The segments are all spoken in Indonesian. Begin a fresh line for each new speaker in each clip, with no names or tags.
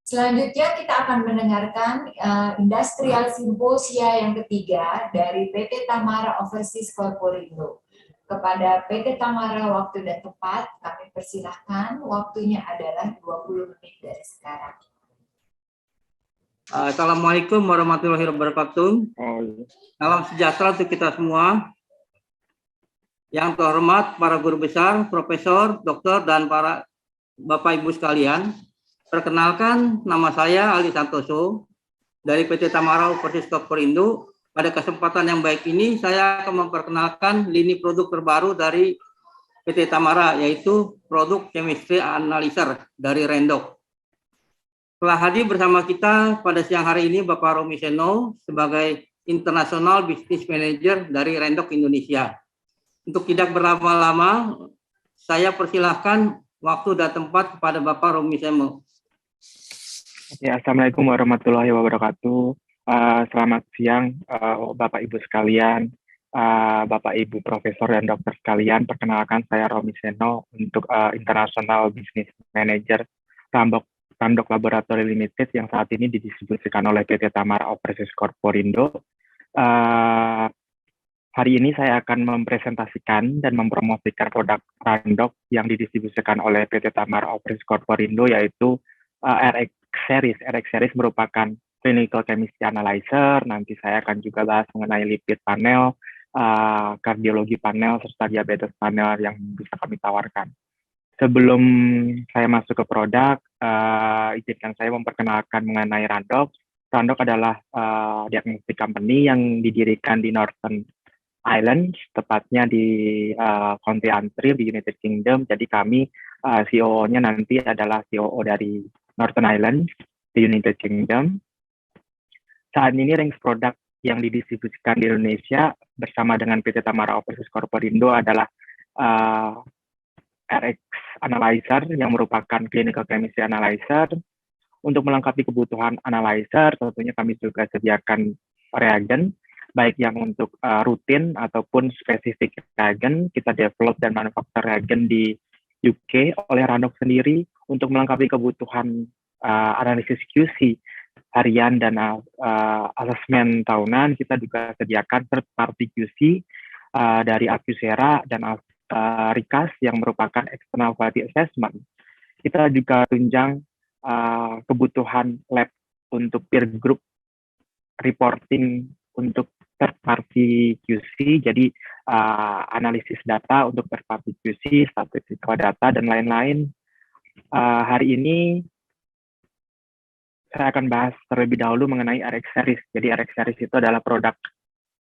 Selanjutnya kita akan mendengarkan Industrial Simposia yang ketiga dari PT Tamara Overseas Corporindo. Kepada PT Tamara waktu dan tempat, kami persilahkan. Waktunya adalah 20 menit dari sekarang.
Assalamualaikum warahmatullahi wabarakatuh. Salam sejahtera untuk kita semua. Yang terhormat para guru besar, profesor, doktor, dan para Bapak Ibu sekalian. Perkenalkan, nama saya Ali Santoso dari PT Tamara Overseas Corporindo. Pada kesempatan yang baik ini, saya akan memperkenalkan lini produk terbaru dari PT Tamara, yaitu produk chemistry analyzer dari Rendok. Telah hadir bersama kita pada siang hari ini Bapak Romi Seno sebagai International Business Manager dari Rendok Indonesia. Untuk tidak berlama-lama, saya persilahkan waktu dan tempat kepada Bapak Romi Seno.
Ya, Assalamualaikum warahmatullahi wabarakatuh. Selamat siang Bapak Ibu sekalian, Bapak Ibu Profesor dan Dokter sekalian. Perkenalkan saya Romi Seno untuk International Business Manager Randok Laboratory Limited yang saat ini didistribusikan oleh PT Tamara Overseas Corporindo. Hari ini saya akan mempresentasikan dan mempromosikan produk Randok yang didistribusikan oleh PT Tamara Overseas Corporindo, yaitu RX Series. RX Series merupakan clinical chemistry analyzer. Nanti saya akan juga bahas mengenai lipid panel, kardiologi panel, serta diabetes panel yang bisa kami tawarkan. Sebelum saya masuk ke produk, izinkan saya memperkenalkan mengenai Randok. Randok adalah diagnostic company yang didirikan di Northern Ireland, tepatnya di County Antrim di United Kingdom. Jadi kami COO-nya nanti adalah COO dari Northern Ireland di United Kingdom. Saat ini range produk yang didistribusikan di Indonesia bersama dengan PT Tamara Overseas Corporindo adalah RX Analyzer yang merupakan clinical chemistry analyzer. Untuk melengkapi kebutuhan analyzer, tentunya kami juga sediakan reagen, baik yang untuk rutin ataupun spesifik reagen. Kita develop dan manufaktur reagen di UK oleh Randok sendiri untuk melengkapi kebutuhan analisis QC harian dan asesmen tahunan. Kita juga sediakan third party QC dari Acusera dan Rikas yang merupakan external quality assessment. Kita juga tunjang kebutuhan lab untuk peer group reporting untuk third party QC, jadi analisis data untuk third party QC, statistical data, dan lain-lain. Hari ini saya akan bahas terlebih dahulu mengenai RX Series. Jadi RX Series itu adalah produk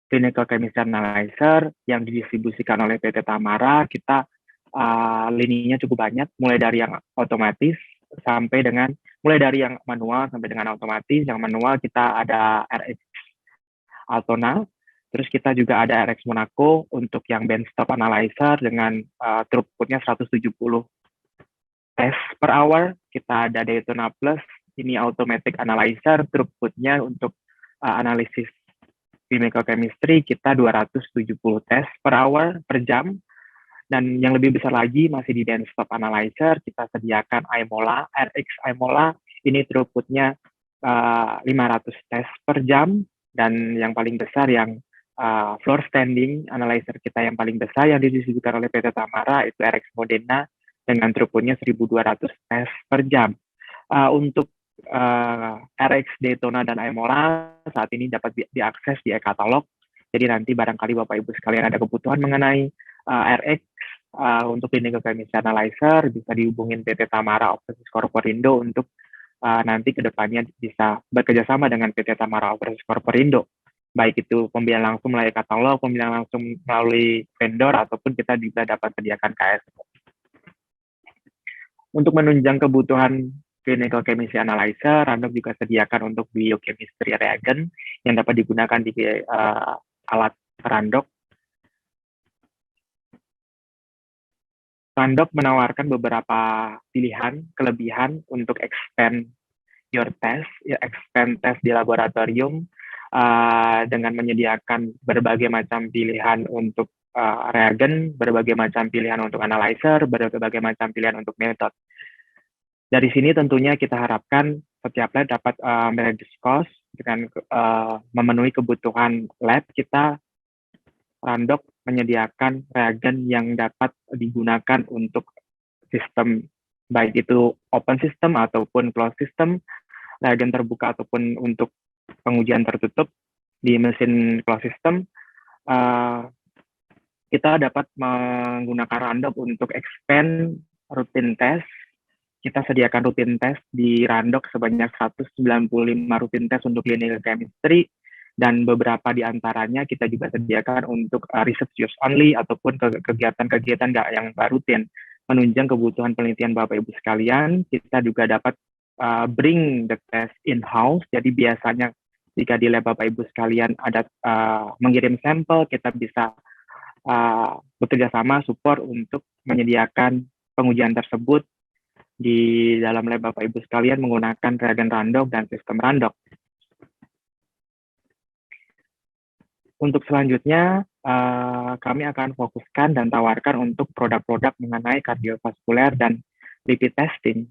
clinical chemistry analyzer yang didistribusikan oleh PT Tamara. Kita lininya cukup banyak, mulai dari yang otomatis sampai dengan yang manual sampai dengan otomatis. Yang manual kita ada RX Altona, terus kita juga ada RX Monaco untuk yang benchtop analyzer dengan throughputnya 170 tes per hour. Kita ada Daytona Plus, ini automatic analyzer, throughputnya untuk analisis chemical chemistry kita 270 tes per hour per jam. Dan yang lebih besar lagi masih di benchtop analyzer, kita sediakan iMola, RX iMola, ini throughputnya 500 tes per jam. Dan yang paling besar yang floor standing analyzer kita yang paling besar yang didistribusikan oleh PT Tamara itu RX Modena dengan throughputnya 1200 tes per jam. Untuk RX Daytona dan iMola saat ini dapat diakses di e-katalog. Jadi nanti barangkali Bapak Ibu sekalian ada kebutuhan mengenai RX untuk clinical chemistry analyzer, bisa dihubungin PT Tamara Overseas Corporindo untuk nanti kedepannya bisa bekerjasama dengan PT Tamara Overseas Corporindo, baik itu pembelian langsung melalui katalog, pembelian langsung melalui vendor, ataupun kita juga dapat sediakan KS. Untuk menunjang kebutuhan clinical chemistry analyzer, Randok juga sediakan untuk biochemistry reagen yang dapat digunakan di alat Randok. Randok menawarkan beberapa pilihan, kelebihan untuk expand your test, expand test di laboratorium dengan menyediakan berbagai macam pilihan untuk reagen, berbagai macam pilihan untuk analyzer, berbagai macam pilihan untuk metode. Dari sini tentunya kita harapkan setiap lab dapat manage cost dengan memenuhi kebutuhan lab. Kita Randok menyediakan reagen yang dapat digunakan untuk sistem, baik itu open system ataupun closed system, reagen terbuka ataupun untuk pengujian tertutup. Di mesin closed system, kita dapat menggunakan Randok untuk expand rutin test. Kita sediakan rutin test di Randok sebanyak 195 rutin test untuk clinical chemistry, dan beberapa di antaranya kita juga sediakan untuk research use only ataupun kegiatan-kegiatan yang rutin. Menunjang kebutuhan penelitian Bapak Ibu sekalian, kita juga dapat bring the test in-house. Jadi biasanya jika di lab Bapak Ibu sekalian ada mengirim sampel, kita bisa bekerja sama support untuk menyediakan pengujian tersebut di dalam lab Bapak Ibu sekalian menggunakan reagen Randok dan sistem Randok. Untuk selanjutnya, kami akan fokuskan dan tawarkan untuk produk-produk mengenai kardiovaskuler dan lipid testing.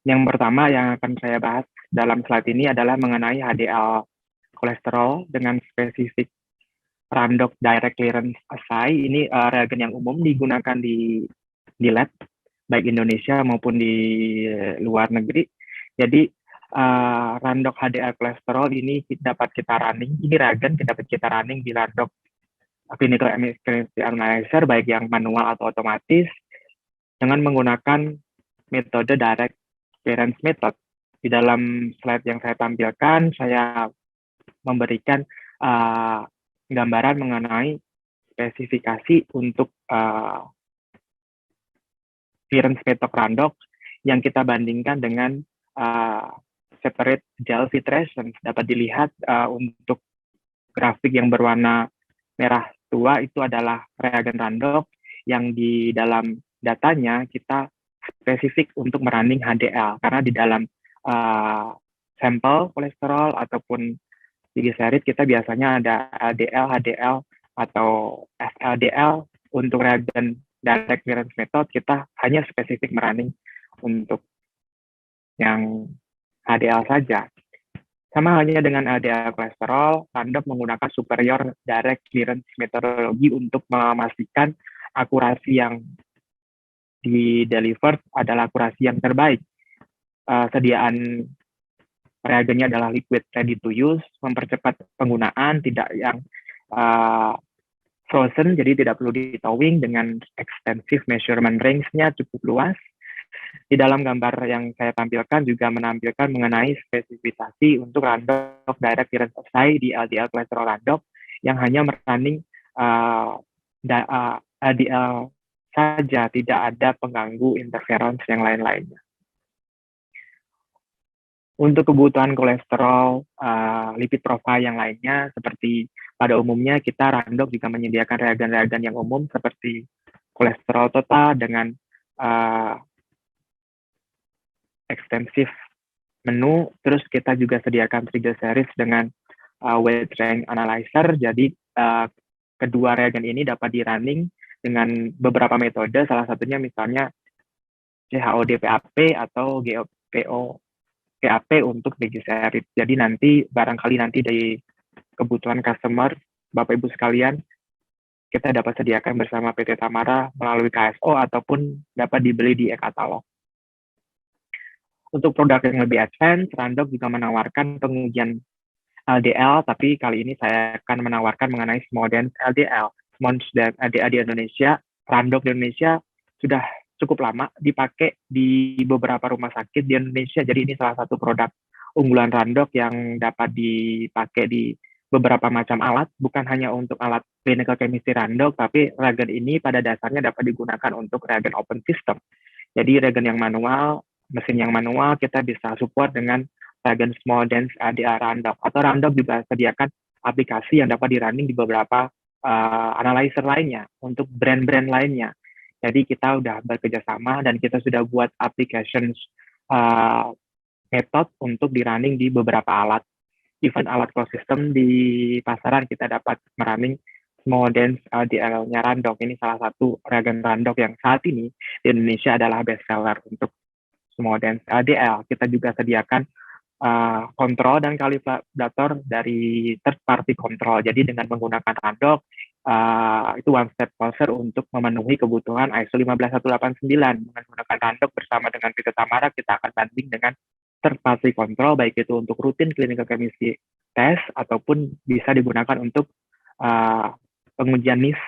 Yang pertama yang akan saya bahas dalam slide ini adalah mengenai HDL kolesterol dengan spesifik Randok Direct Clearance Assay. Ini reagen yang umum digunakan di lab, baik Indonesia maupun di luar negeri. Jadi, Randok HDL kolesterol ini dapat kita running, ini reagen dapat kita running di Randok Clinical Chemistry Analyzer, baik yang manual atau otomatis, dengan menggunakan metode Direct Clearance Method. Di dalam slide yang saya tampilkan, saya memberikan gambaran mengenai spesifikasi untuk clearance method Randok yang kita bandingkan dengan separate gel filtration. Dapat dilihat untuk grafik yang berwarna merah tua itu adalah reagen Randok yang di dalam datanya kita spesifik untuk merunning HDL, karena di dalam sampel kolesterol ataupun triglycerid kita biasanya ada LDL, HDL atau FLDL. Untuk reagen direct clearance method kita hanya spesifik merunning untuk yang HDL saja. Sama halnya dengan LDL kolesterol, Randok menggunakan superior direct clearance metodologi untuk memastikan akurasi yang di-deliver adalah akurasi yang terbaik. Sediaan reagennya adalah liquid ready to use, mempercepat penggunaan, tidak yang frozen, jadi tidak perlu di-thawing, dengan extensive measurement range-nya cukup luas. Di dalam gambar yang saya tampilkan juga menampilkan mengenai spesifikasi untuk Randok Direct Clearance Assay di LDL kolesterol Randok yang hanya merunning LDL saja, tidak ada pengganggu interference yang lain-lainnya. Untuk kebutuhan kolesterol, lipid profile yang lainnya, seperti pada umumnya kita Randok juga menyediakan reagen-reagen yang umum seperti kolesterol total dengan ekstensif menu, terus kita juga sediakan triglycerides dengan weight range analyzer. Jadi kedua reagen ini dapat di-running dengan beberapa metode, salah satunya misalnya CHOD-PAP atau GOPO-PAP untuk triglycerides. Jadi nanti barangkali nanti dari kebutuhan customer, Bapak Ibu sekalian, kita dapat sediakan bersama PT Tamara melalui KSO ataupun dapat dibeli di e-katalog. Untuk produk yang lebih advance, Randok juga menawarkan pengujian LDL, tapi kali ini saya akan menawarkan mengenai small dense LDL. Small dense LDL di Indonesia, Randok di Indonesia sudah cukup lama dipakai di beberapa rumah sakit di Indonesia. Jadi ini salah satu produk unggulan Randok yang dapat dipakai di beberapa macam alat, bukan hanya untuk alat clinical chemistry Randok, tapi reagen ini pada dasarnya dapat digunakan untuk reagen open system. Jadi reagen yang manual, mesin yang manual, kita bisa support dengan reagen small dense LDL Randok. Atau Randok juga sediakan aplikasi yang dapat di-running di beberapa analyzer lainnya, untuk brand-brand lainnya. Jadi kita udah bekerja sama dan kita sudah buat applications method untuk di-running di beberapa alat. Even alat closed system di pasaran kita dapat merunning small dense LDL-nya Randok. Ini salah satu reagen Randok yang saat ini di Indonesia adalah best seller untuk Smalldance LDL. Kita juga sediakan kontrol dan kalibrator dari third party control. Jadi dengan menggunakan Randok, itu one step closer untuk memenuhi kebutuhan ISO 15189. Menggunakan Randok bersama dengan PT Tamara, kita akan banding dengan third party control, baik itu untuk rutin clinical chemistry test ataupun bisa digunakan untuk pengujian NIS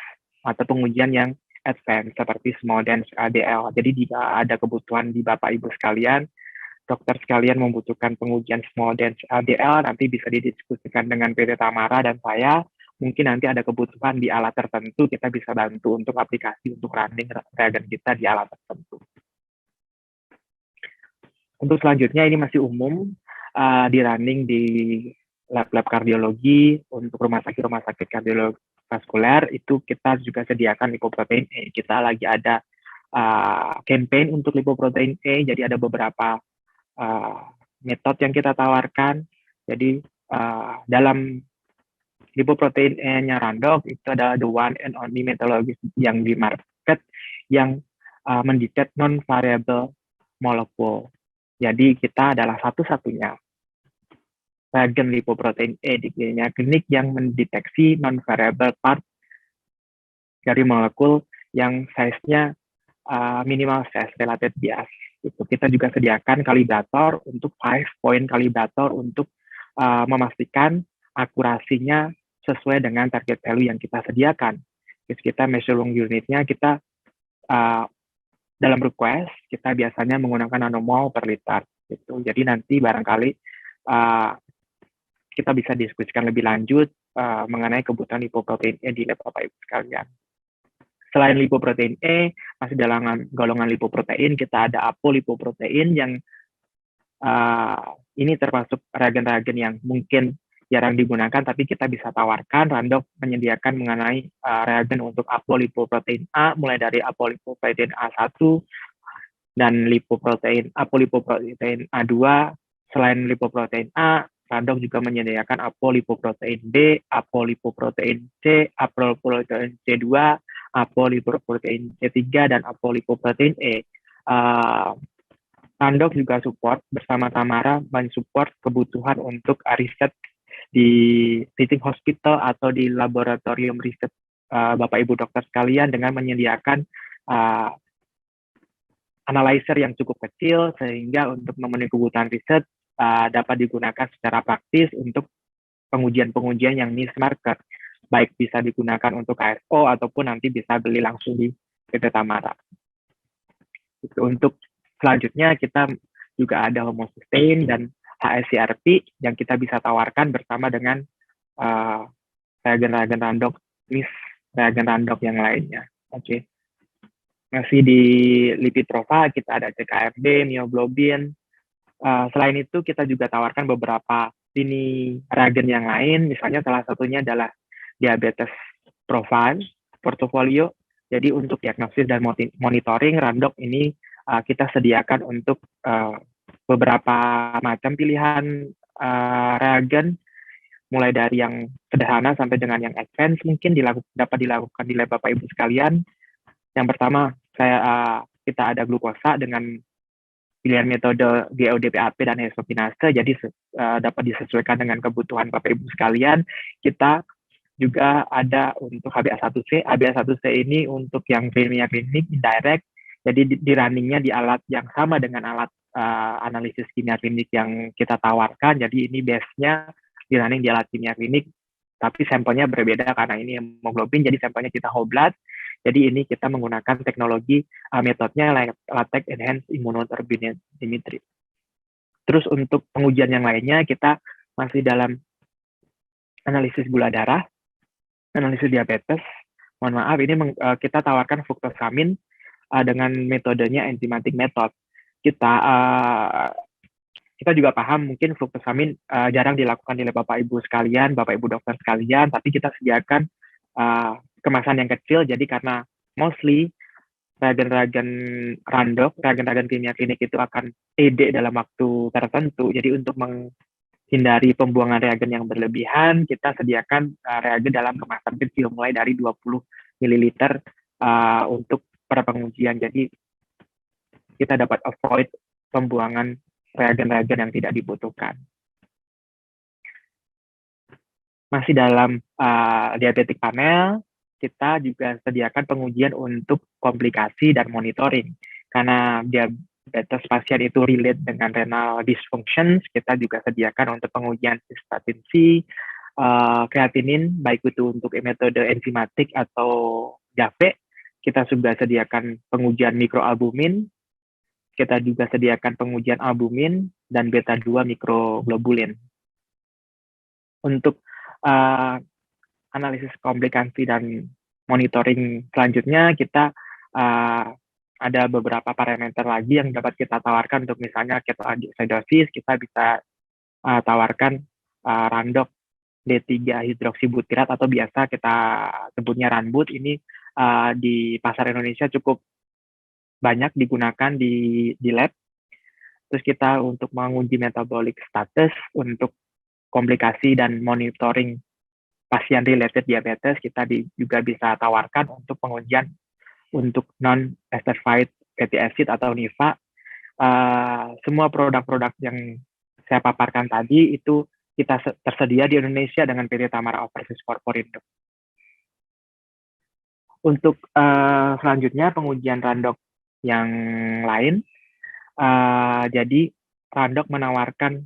atau pengujian yang advance seperti Smalldance LDL. Jadi jika ada kebutuhan di Bapak Ibu sekalian, dokter sekalian membutuhkan pengujian Smalldance LDL, nanti bisa didiskusikan dengan PT Tamara dan saya. Mungkin nanti ada kebutuhan di alat tertentu, kita bisa bantu untuk aplikasi untuk running reagen kita di alat tertentu. Untuk selanjutnya ini masih umum, di running di lab-lab kardiologi, untuk rumah sakit kardiologi vaskuler, itu kita juga sediakan lipoprotein E. Kita lagi ada campaign untuk lipoprotein E, jadi ada beberapa metode yang kita tawarkan. Jadi dalam lipoprotein E-nya Randok itu adalah the one and only metodologi yang di market yang mendetect non-variable molecule. Jadi kita adalah satu-satunya reagen lipoprotein E di klinik yang mendeteksi non-variable part dari molekul yang size-nya minimal size related bias. Itu kita juga sediakan kalibrator untuk 5-point kalibrator untuk memastikan akurasinya sesuai dengan target value yang kita sediakan. Terus kita measuring unitnya kita dalam request kita biasanya menggunakan nanomol per liter. Gitu. Jadi nanti barangkali kita bisa diskusikan lebih lanjut mengenai kebutuhan lipoprotein E di lab Bapak Ibu sekalian. Selain lipoprotein E, masih dalam golongan lipoprotein, kita ada apolipoprotein yang ini termasuk reagen-reagen yang mungkin jarang digunakan, tapi kita bisa tawarkan. Randok menyediakan mengenai reagen untuk apolipoprotein A, mulai dari apolipoprotein A1 dan apolipoprotein A2. Selain lipoprotein A, Randok juga menyediakan apolipoprotein B, apolipoprotein C, apolipoprotein C2, apolipoprotein C3, dan apolipoprotein E. Randok juga support bersama Tamara mensupport kebutuhan untuk riset di teaching hospital atau di laboratorium riset Bapak Ibu dokter sekalian dengan menyediakan analyzer yang cukup kecil sehingga untuk memenuhi kebutuhan riset dapat digunakan secara praktis untuk pengujian-pengujian yang niche market, baik bisa digunakan untuk KSO ataupun nanti bisa beli langsung di PT Tamara. Untuk selanjutnya kita juga ada homocysteine dan HSCRP yang kita bisa tawarkan bersama dengan reagen-reagen Randok, reagen Randok yang lainnya. Oke. Masih di lipid profile kita ada CKMB, myoglobin. Selain itu kita juga tawarkan beberapa lini reagen yang lain, misalnya salah satunya adalah diabetes profile portfolio. Jadi untuk diagnosis dan monitoring Randok ini kita sediakan untuk beberapa macam pilihan reagen, mulai dari yang sederhana sampai dengan yang advance mungkin dapat dilakukan di lab Bapak Ibu sekalian. Yang pertama kita ada glukosa dengan pilihan metode GODPAP dan hexokinase, jadi dapat disesuaikan dengan kebutuhan Bapak Ibu sekalian. Kita juga ada untuk HbA1c. HbA1c ini untuk yang kimia klinik indirect, jadi di runningnya di alat yang sama dengan alat analisis kimia klinik yang kita tawarkan. Jadi ini base-nya di running di alat kimia klinik, tapi sampelnya berbeda karena ini hemoglobin, jadi sampelnya kita whole blood. Jadi ini kita menggunakan teknologi metodenya latex enhanced immunoturbidimetry. Terus untuk pengujian yang lainnya kita masih dalam analisis gula darah, analisis diabetes. Mohon maaf, ini kita tawarkan fructosamin dengan metodenya enzymatic method. Kita juga paham mungkin fructosamin jarang dilakukan di lab Bapak Ibu sekalian, Bapak Ibu dokter sekalian, tapi kita sediakan kemasan yang kecil. Jadi karena mostly reagen-reagen Randok, reagen-reagen kimia klinik itu akan ED dalam waktu tertentu. Jadi untuk menghindari pembuangan reagen yang berlebihan, kita sediakan reagen dalam kemasan kecil mulai dari 20 ml untuk per pengujian. Jadi kita dapat avoid pembuangan reagen-reagen yang tidak dibutuhkan. Masih dalam diabetic panel, kita juga sediakan pengujian untuk komplikasi dan monitoring. Karena diabetes pasien itu relate dengan renal dysfunction, kita juga sediakan untuk pengujian cystatin C, kreatinin, baik itu untuk metode enzimatik atau JAVE. Kita juga sediakan pengujian mikroalbumin, kita juga sediakan pengujian albumin dan beta-2 mikroglobulin. Untuk analisis komplikasi dan monitoring selanjutnya, kita ada beberapa parameter lagi yang dapat kita tawarkan. Untuk misalnya ketoacidosis, kita bisa tawarkan randok D3 hidroksibutirat atau biasa kita sebutnya RANBUT. Ini di pasar Indonesia cukup banyak digunakan di lab. Terus kita untuk menguji metabolic status untuk komplikasi dan monitoring pasien related diabetes, kita juga bisa tawarkan untuk pengujian untuk non-esterified fatty acid atau NIFA. Semua produk-produk yang saya paparkan tadi itu kita tersedia di Indonesia dengan PT Tamara Overseas Corporindo. Untuk selanjutnya pengujian randok yang lain, jadi randok menawarkan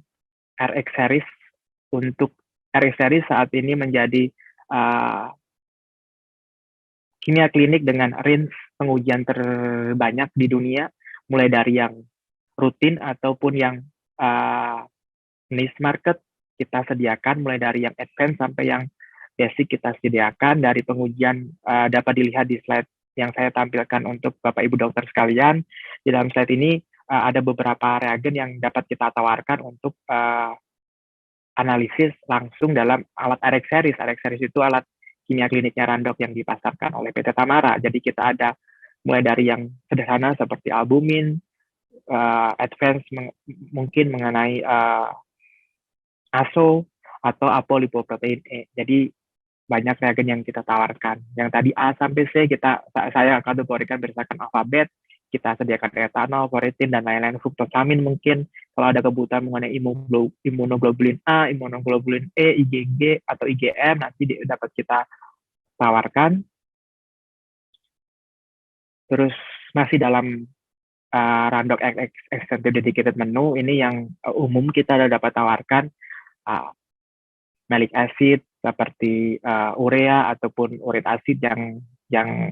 RX series. Untuk RX series saat ini menjadi kimia klinik dengan range pengujian terbanyak di dunia, mulai dari yang rutin ataupun yang niche market kita sediakan, mulai dari yang advance sampai yang basic kita sediakan. Dari pengujian dapat dilihat di slide yang saya tampilkan untuk Bapak Ibu dokter sekalian. Di dalam slide ini ada beberapa reagen yang dapat kita tawarkan untuk analisis langsung dalam alat RX series. RX series itu alat kimia kliniknya randok yang dipasarkan oleh PT Tamara. Jadi kita ada mulai dari yang sederhana seperti albumin, advance mungkin mengenai ASO atau apolipoprotein E. Jadi banyak reagen yang kita tawarkan. Yang tadi A sampai C saya kategorikan berdasarkan alfabet. Kita sediakan etanol, ferritin, dan lain-lain, fruktosamin mungkin. Kalau ada kebutuhan mengenai imunoglobulin A, imunoglobulin E, IgG, atau IgM, nanti dapat kita tawarkan. Terus masih dalam randok extended dedicated menu, ini yang umum kita dapat tawarkan malic acid, seperti urea, ataupun uric acid yang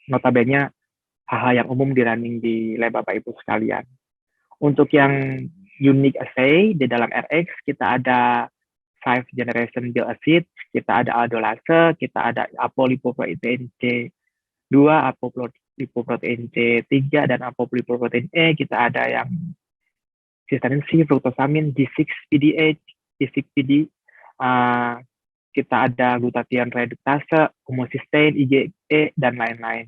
notabene hal-hal yang umum di running di lab Bapak Ibu sekalian. Untuk yang unique assay di dalam RX, kita ada 5 generation bile acid, kita ada aldolase, kita ada apolipoprotein C2, apolipoprotein C3, dan apolipoprotein E, kita ada yang cystatin C, fruktosamin, G6PDH, G6PD, kita ada glutathione reductase, homocysteine, IgE, dan lain-lain.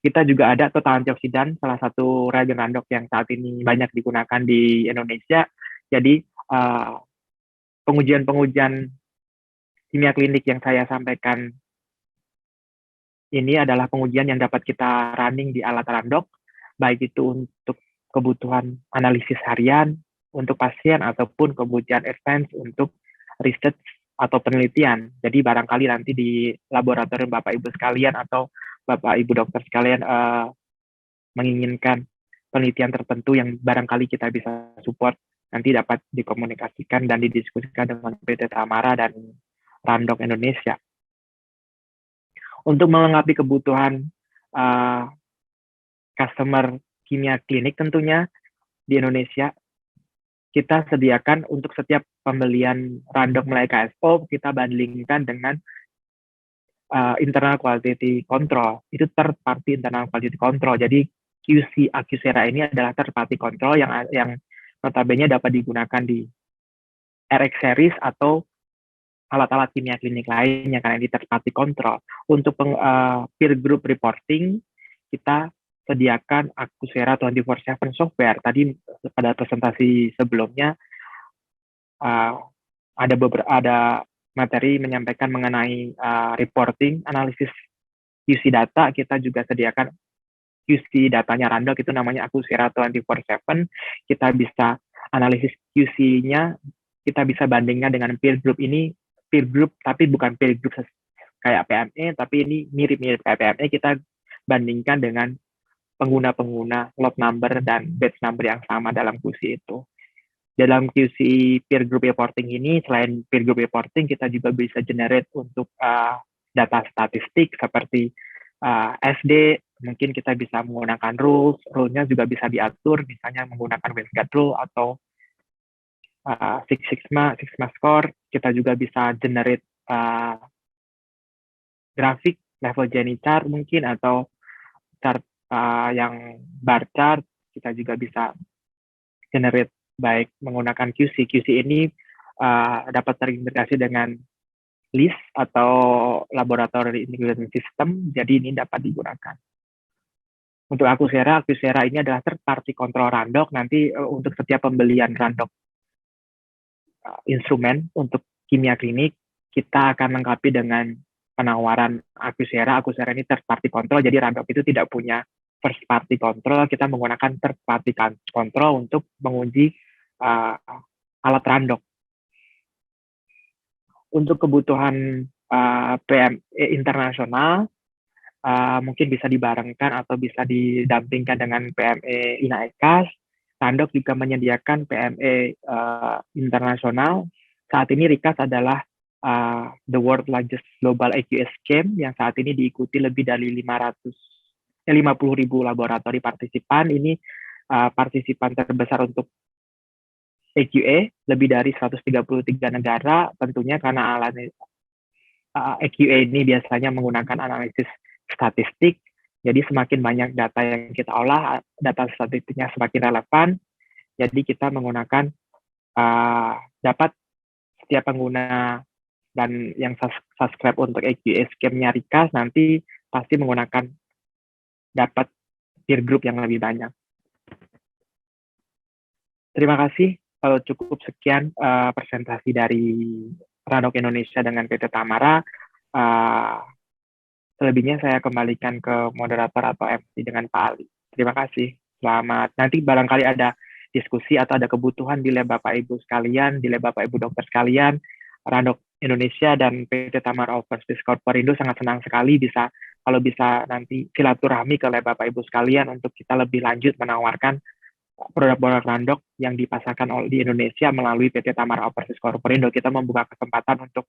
Kita juga ada total antioksidan, salah satu reagen randok yang saat ini banyak digunakan di Indonesia. Jadi pengujian-pengujian kimia klinik yang saya sampaikan ini adalah pengujian yang dapat kita running di alat randok, baik itu untuk kebutuhan analisis harian untuk pasien ataupun kebutuhan advance untuk research atau penelitian. Jadi barangkali nanti di laboratorium Bapak Ibu sekalian atau Bapak Ibu dokter sekalian menginginkan penelitian tertentu yang barangkali kita bisa support, nanti dapat dikomunikasikan dan didiskusikan dengan PT Tamara dan Randok Indonesia. Untuk melengkapi kebutuhan customer kimia klinik tentunya di Indonesia, kita sediakan untuk setiap pembelian Randok melalui KSO, kita bandingkan dengan internal quality control. Itu third party internal quality control. Jadi QC Acusera ini adalah third party control yang notabene dapat digunakan di RX series atau alat-alat kimia klinik lainnya karena ini third party control. Untuk peer group reporting, kita sediakan Acusera 24/7 software. Tadi pada presentasi sebelumnya ada materi menyampaikan mengenai reporting, analisis QC data. Kita juga sediakan QC datanya Randok itu namanya Acusera 24/7. Kita bisa analisis QC-nya, kita bisa bandingkan dengan peer group ini, peer group tapi bukan peer group kayak PME, tapi ini mirip-mirip kayak PME. Kita bandingkan dengan pengguna-pengguna, lot number dan batch number yang sama dalam QC itu. Dalam QC peer group reporting ini, selain peer group reporting, kita juga bisa generate untuk data statistik seperti SD, mungkin kita bisa menggunakan rule-nya juga bisa diatur, misalnya menggunakan Westgate rule atau Six Sigma score. Kita juga bisa generate grafik level Gini chart mungkin, atau chart yang bar chart. Kita juga bisa generate baik menggunakan QC. QC ini dapat terintegrasi dengan LIS atau Laboratory Integrated System, jadi ini dapat digunakan. Untuk Acusera ini adalah third party control Randok. Nanti untuk setiap pembelian Randok instrumen untuk kimia klinik, kita akan lengkapi dengan penawaran Acusera. Acusera ini third party control, jadi Randok itu tidak punya first party control, kita menggunakan third party control untuk menguji alat Randok. Untuk kebutuhan PME internasional, mungkin bisa dibarengkan atau bisa didampingkan dengan PME INAECAS. Randok juga menyediakan PME internasional. Saat ini RICAS adalah the world largest global AQS scheme yang saat ini diikuti lebih dari 50.000 laboratori partisipan. Ini partisipan terbesar untuk AQA, lebih dari 133 negara, tentunya karena alat AQA ini biasanya menggunakan analisis statistik, jadi semakin banyak data yang kita olah, data statistiknya semakin relevan, jadi kita menggunakan, dapat setiap pengguna dan yang subscribe untuk AQA scheme-nya RICAS nanti pasti menggunakan dapat peer group yang lebih banyak. Terima kasih. Cukup sekian presentasi dari Randok Indonesia dengan PT Tamara. Selebihnya saya kembalikan ke moderator atau MC dengan Pak Ali. Terima kasih. Selamat. Nanti barangkali ada diskusi atau ada kebutuhan di lab Bapak Ibu sekalian, di lab Bapak Ibu dokter sekalian, Randok Indonesia dan PT Tamara Overseas Corporindo sangat senang sekali kalau bisa nanti silaturahmi ke lab Bapak Ibu sekalian untuk kita lebih lanjut menawarkan produk-produk Randok yang dipasarkan di Indonesia melalui PT Tamara Overseas Corporindo. Kita membuka kesempatan untuk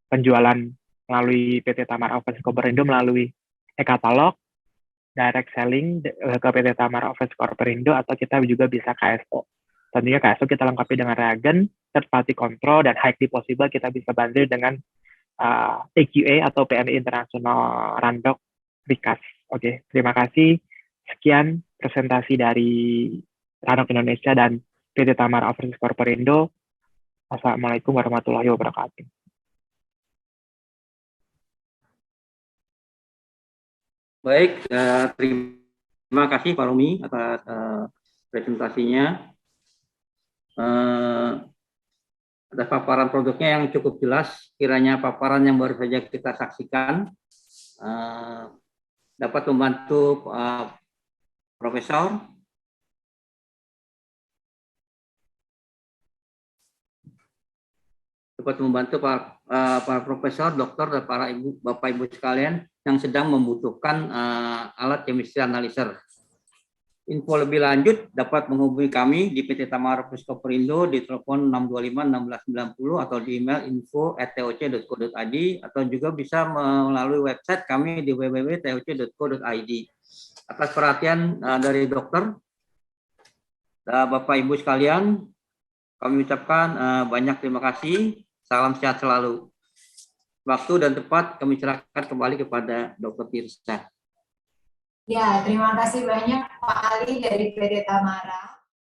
penjualan melalui PT Tamara Overseas Corporindo melalui e-katalog, direct selling ke PT Tamara Overseas Corporindo, atau kita juga bisa KSO. Tentunya KSO kita lengkapi dengan reagen, third party control, dan highly possible kita bisa banding dengan AQA atau PME Internasional Randok RICAS. Oke, terima kasih. Sekian presentasi dari Randok Indonesia dan PT Tamara Overseas Corporindo. Assalamualaikum warahmatullahi wabarakatuh.
Baik, terima kasih Pak Romi atas presentasinya. Ada paparan produknya yang cukup jelas. Kiranya paparan yang baru saja kita saksikan dapat membantu Profesor dapat membantu para profesor, dokter, dan para Bapak Ibu sekalian yang sedang membutuhkan alat chemistry analyzer. Info lebih lanjut dapat menghubungi kami di PT Tamara Overseas Corporindo di telepon 625 1690 atau di email info@toc.co.id, atau juga bisa melalui website kami di www.toc.co.id. Atas perhatian dari dokter, Bapak Ibu sekalian, kami ucapkan banyak terima kasih. Salam sehat selalu. Waktu dan tepat kami serahkan kembali kepada Dr. Tirsa.
Ya, terima kasih banyak Pak Ali dari PT Tamara.